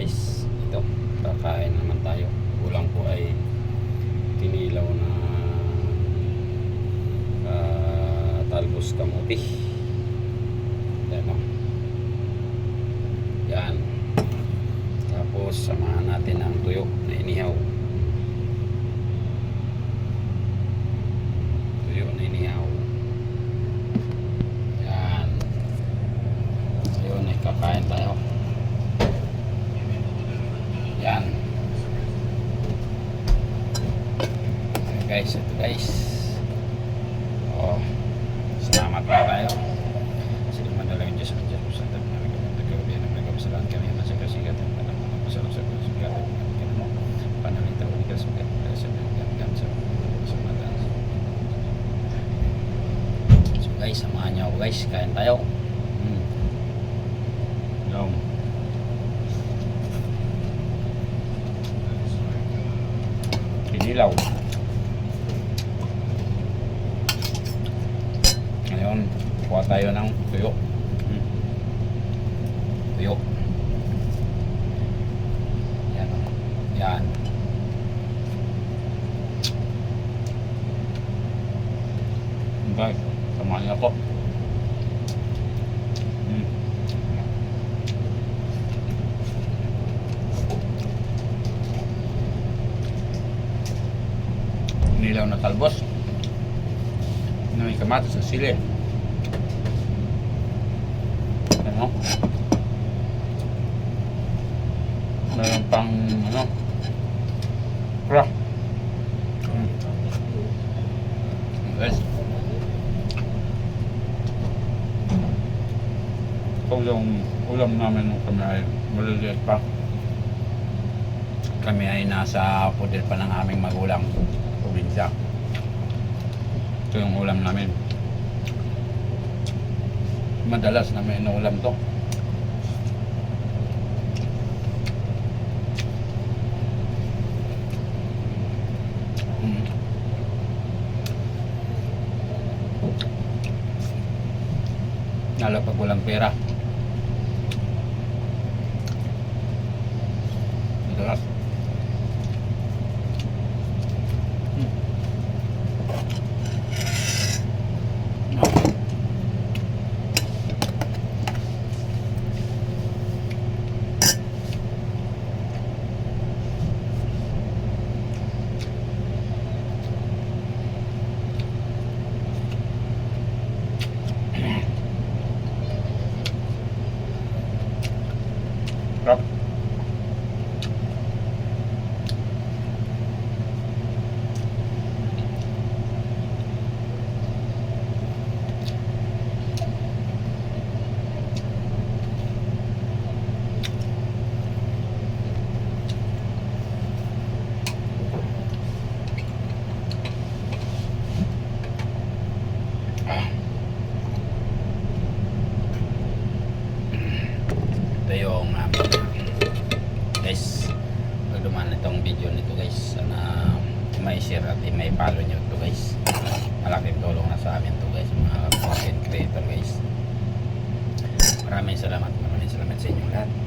guys, ito kakain naman tayo. Ulam ko ay tinilaw na talbos kamuti. Yan o. Yan. Tapos samahan natin ang tuyo na inihaw. Tuyo na inihaw. Yan. Ayun, kakain tayo. Yan. Guys, ito guys. Oh, salamat pa tayo. Sige madala yung Diyos ang Diyos sa tabi namin kami nagkawin ang nagkawasalahan kami na sa kasigat ang panahon pasalaw sa kasigat ang kami mo panalita ulit sa kasigat sa kasigat sa matan. So guys, samahan niyo ako guys, kain tayo. Yung kinilaw. Ngayon, kuha tayo ng tuyo. Tuyo. Yan. Yan. Guys, samahan niyo ako. Nilaw na talbos na may kamatis sa sili. Ano? Mayroon pang ano? Crack. Guys, ito yung ulam namin nung kami ay maliliit pa. Kami ay nasa pudel pa ng aming magulang probinsya. Ito yung ulam namin. Madalas namin inuulam to. Lalo pag walang pera. Madalas. Sarap. Ito yung guys, pag dumaan itong video nito guys, sana may share at may follow nyo ito guys. Malaking tulong na sa amin ito guys, mga content creator guys. Maraming salamat sa inyong lahat.